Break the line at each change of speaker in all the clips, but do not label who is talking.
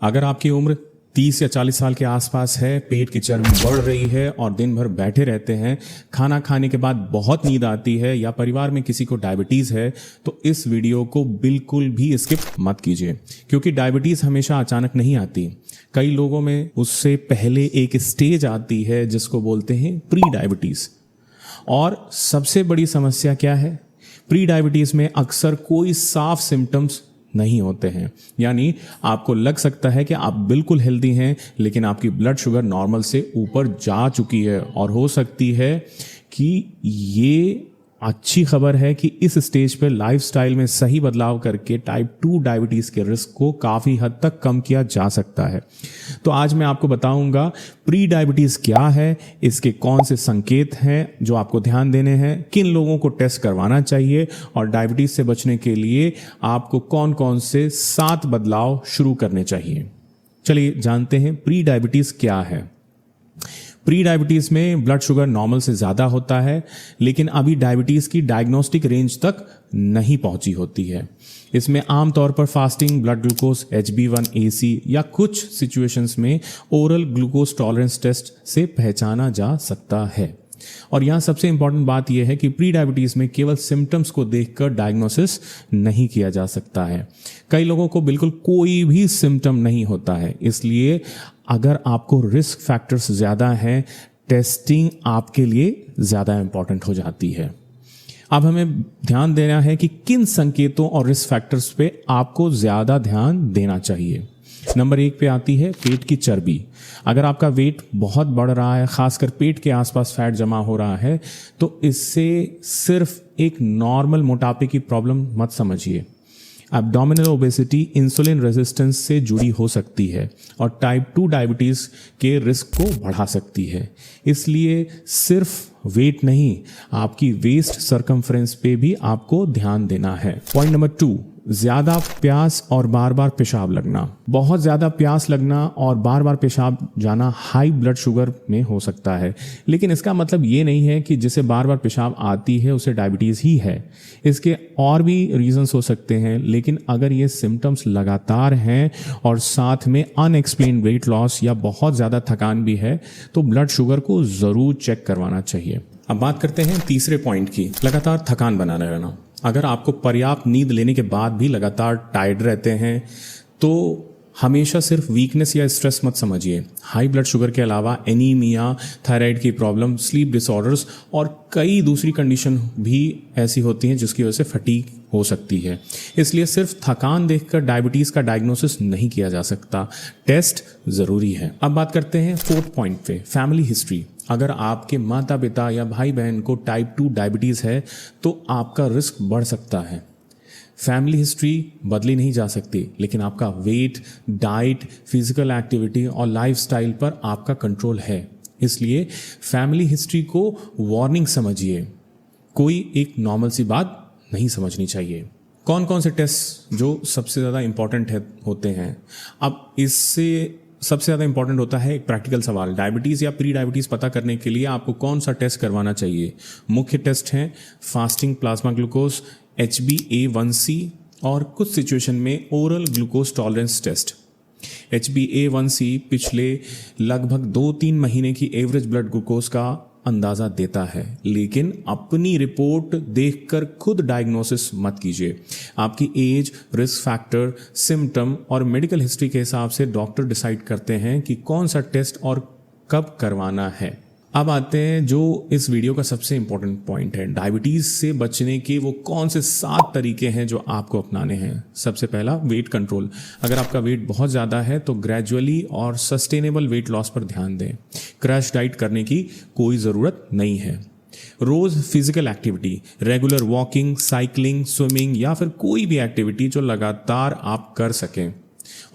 अगर आपकी उम्र 30 या 40 साल के आसपास है, पेट की चर्बी बढ़ रही है और दिन भर बैठे रहते हैं, खाना खाने के बाद बहुत नींद आती है या परिवार में किसी को डायबिटीज़ है, तो इस वीडियो को बिल्कुल भी स्किप मत कीजिए, क्योंकि डायबिटीज़ हमेशा अचानक नहीं आती। कई लोगों में उससे पहले एक स्टेज आती है जिसको बोलते हैं प्री डायबिटीज़। और सबसे बड़ी समस्या क्या है? प्री डायबिटीज़ में अक्सर कोई साफ सिम्टम्स नहीं होते हैं, यानी आपको लग सकता है कि आप बिल्कुल हेल्दी हैं, लेकिन आपकी ब्लड शुगर नॉर्मल से ऊपर जा चुकी है। और हो सकती है कि ये अच्छी खबर है कि इस स्टेज पे लाइफस्टाइल में सही बदलाव करके टाइप 2 डायबिटीज़ के रिस्क को काफ़ी हद तक कम किया जा सकता है। तो आज मैं आपको बताऊंगा प्री डायबिटीज़ क्या है, इसके कौन से संकेत हैं जो आपको ध्यान देने हैं, किन लोगों को टेस्ट करवाना चाहिए और डायबिटीज़ से बचने के लिए आपको कौन कौन से 7 बदलाव शुरू करने चाहिए। चलिए जानते हैं प्री डायबिटीज़ क्या है। प्री डायबिटीज़ में ब्लड शुगर नॉर्मल से ज़्यादा होता है, लेकिन अभी डायबिटीज़ की डायग्नोस्टिक रेंज तक नहीं पहुंची होती है। इसमें आमतौर पर फास्टिंग ब्लड ग्लूकोज HbA1c या कुछ सिचुएशंस में ओरल ग्लूकोज टॉलरेंस टेस्ट से पहचाना जा सकता है। और यहाँ सबसे इंपॉर्टेंट बात यह है कि प्री डायबिटीज़ में केवल सिम्टम्स को देखकर डायग्नोसिस नहीं किया जा सकता है। कई लोगों को बिल्कुल कोई भी सिम्टम नहीं होता है, इसलिए अगर आपको रिस्क फैक्टर्स ज़्यादा हैं, टेस्टिंग आपके लिए ज़्यादा इंपॉर्टेंट हो जाती है। अब हमें ध्यान देना है कि किन संकेतों और रिस्क फैक्टर्स पे आपको ज़्यादा ध्यान देना चाहिए। नंबर 1 पे आती है पेट की चर्बी। अगर आपका वेट बहुत बढ़ रहा है, खासकर पेट के आसपास फैट जमा हो रहा है, तो इससे सिर्फ एक नॉर्मल मोटापे की प्रॉब्लम मत समझिए। एब्डोमिनल ओबेसिटी इंसुलिन रेजिस्टेंस से जुड़ी हो सकती है और टाइप 2 डायबिटीज़ के रिस्क को बढ़ा सकती है। इसलिए सिर्फ वेट नहीं, आपकी वेस्ट सरकमफ्रेंस पे भी आपको ध्यान देना है। पॉइंट नंबर 2, ज़्यादा प्यास और बार बार पेशाब लगना। बहुत ज़्यादा प्यास लगना और बार बार पेशाब जाना हाई ब्लड शुगर में हो सकता है, लेकिन इसका मतलब ये नहीं है कि जिसे बार बार पेशाब आती है उसे डायबिटीज़ ही है। इसके और भी रीजंस हो सकते हैं, लेकिन अगर ये सिम्टम्स लगातार हैं और साथ में अनएक्सप्लेन्ड वेट लॉस या बहुत ज़्यादा थकान भी है, तो ब्लड शुगर को ज़रूर चेक करवाना चाहिए। अब बात करते हैं तीसरे पॉइंट की, लगातार थकान बनाने रहना। अगर आपको पर्याप्त नींद लेने के बाद भी लगातार टायर्ड रहते हैं, तो हमेशा सिर्फ वीकनेस या स्ट्रेस मत समझिए। हाई ब्लड शुगर के अलावा एनीमिया, थायराइड की प्रॉब्लम, स्लीप डिसऑर्डर्स और कई दूसरी कंडीशन भी ऐसी होती हैं जिसकी वजह से फटीग हो सकती है। इसलिए सिर्फ थकान देखकर डायबिटीज़ का डायग्नोसिस नहीं किया जा सकता, टेस्ट ज़रूरी है। अब बात करते हैं 4th पॉइंट पे, फैमिली हिस्ट्री। अगर आपके माता पिता या भाई बहन को टाइप 2 डायबिटीज़ है, तो आपका रिस्क बढ़ सकता है। फैमिली हिस्ट्री बदली नहीं जा सकती, लेकिन आपका वेट, डाइट, फिजिकल एक्टिविटी और लाइफस्टाइल पर आपका कंट्रोल है। इसलिए फैमिली हिस्ट्री को वार्निंग समझिए, कोई एक नॉर्मल सी बात नहीं समझनी चाहिए। कौन कौन से टेस्ट जो सबसे ज़्यादा इंपॉर्टेंट होते हैं? अब इससे सबसे ज़्यादा इंपॉर्टेंट होता है एक प्रैक्टिकल सवाल, डायबिटीज़ या प्री डायबिटीज़ पता करने के लिए आपको कौन सा टेस्ट करवाना चाहिए। मुख्य टेस्ट हैं फास्टिंग प्लाज्मा ग्लूकोज, HbA1c और कुछ सिचुएशन में oral glucose tolerance test. HbA1c पिछले लगभग 2-3 महीने की एवरेज ब्लड ग्लूकोज का अंदाज़ा देता है, लेकिन अपनी रिपोर्ट देखकर खुद डायग्नोसिस मत कीजिए। आपकी एज, रिस्क फैक्टर, सिम्टम और मेडिकल हिस्ट्री के हिसाब से डॉक्टर डिसाइड करते हैं कि कौन सा टेस्ट और कब करवाना है। अब आते हैं जो इस वीडियो का सबसे इंपॉर्टेंट पॉइंट है, डायबिटीज़ से बचने के वो कौन से 7 तरीके हैं जो आपको अपनाने हैं। सबसे पहला, वेट कंट्रोल। अगर आपका वेट बहुत ज़्यादा है तो ग्रेजुअली और सस्टेनेबल वेट लॉस पर ध्यान दें। क्रैश डाइट करने की कोई ज़रूरत नहीं है। रोज़ physical activity, regular walking, cycling, swimming या फिर कोई भी एक्टिविटी जो लगातार आप कर सकें।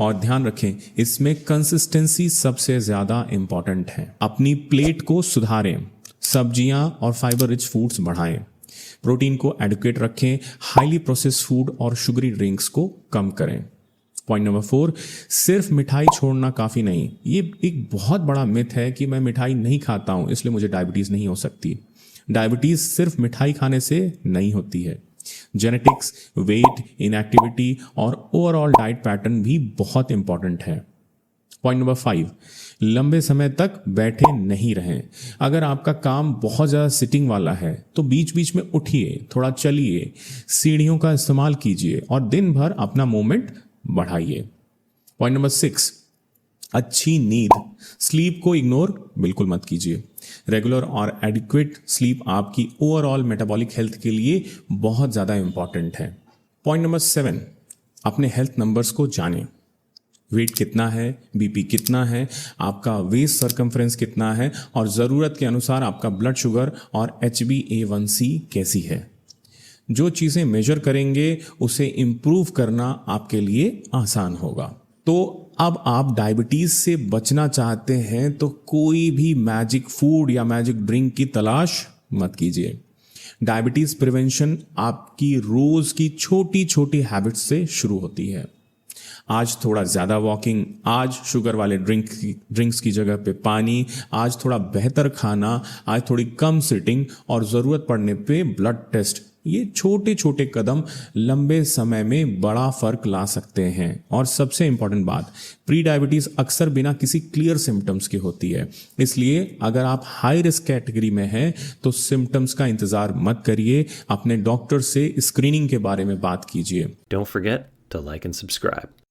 और ध्यान रखें, इसमें कंसिस्टेंसी सबसे ज़्यादा इंपॉर्टेंट है। अपनी प्लेट को सुधारें, सब्जियां और फाइबर रिच फूड्स बढ़ाएं, प्रोटीन को एडुकेट रखें, हाईली प्रोसेस्ड फूड और शुगरी ड्रिंक्स को कम करें। पॉइंट नंबर 4, सिर्फ मिठाई छोड़ना काफ़ी नहीं। ये एक बहुत बड़ा मिथ है कि मैं मिठाई नहीं खाता हूँ इसलिए मुझे डायबिटीज़ नहीं हो सकती। डायबिटीज़ सिर्फ मिठाई खाने से नहीं होती है। जेनेटिक्स, वेट, इनएक्टिविटी और ओवरऑल डाइट पैटर्न भी बहुत इंपॉर्टेंट है। पॉइंट नंबर 5, लंबे समय तक बैठे नहीं रहें। अगर आपका काम बहुत ज़्यादा सिटिंग वाला है तो बीच बीच में उठिए, थोड़ा चलिए, सीढ़ियों का इस्तेमाल कीजिए और दिन भर अपना मूवमेंट बढ़ाइए। पॉइंट नंबर 6, अच्छी नींद। स्लीप को इग्नोर बिल्कुल मत कीजिए। रेगुलर और एडिक्वेट स्लीप आपकी ओवरऑल मेटाबॉलिक हेल्थ के लिए बहुत ज़्यादा इंपॉर्टेंट है। पॉइंट नंबर 7, अपने हेल्थ नंबर्स को जानें। वेट कितना है, बीपी कितना है, आपका वेस्ट सर्कम्फ्रेंस कितना है और ज़रूरत के अनुसार आपका ब्लड शुगर और HbA1c कैसी है। जो चीज़ें मेजर करेंगे उसे इम्प्रूव करना आपके लिए आसान होगा। तो अब आप डायबिटीज़ से बचना चाहते हैं तो कोई भी मैजिक फूड या मैजिक ड्रिंक की तलाश मत कीजिए। डायबिटीज़ प्रिवेंशन आपकी रोज़ की छोटी छोटी हैबिट्स से शुरू होती है। आज थोड़ा ज़्यादा वॉकिंग, आज शुगर वाले ड्रिंक्स की जगह पे पानी, आज थोड़ा बेहतर खाना, आज थोड़ी कम सिटिंग और ज़रूरत पड़ने पे ब्लड टेस्ट। ये छोटे छोटे कदम लंबे समय में बड़ा फर्क ला सकते हैं। और सबसे इंपॉर्टेंट बात, प्री डायबिटीज़ अक्सर बिना किसी क्लियर सिम्टम्स की होती है। इसलिए अगर आप हाई रिस्क कैटेगरी में हैं तो सिम्टम्स का इंतज़ार मत करिए, अपने डॉक्टर से स्क्रीनिंग के बारे में बात कीजिए।
Don't forget to like and subscribe.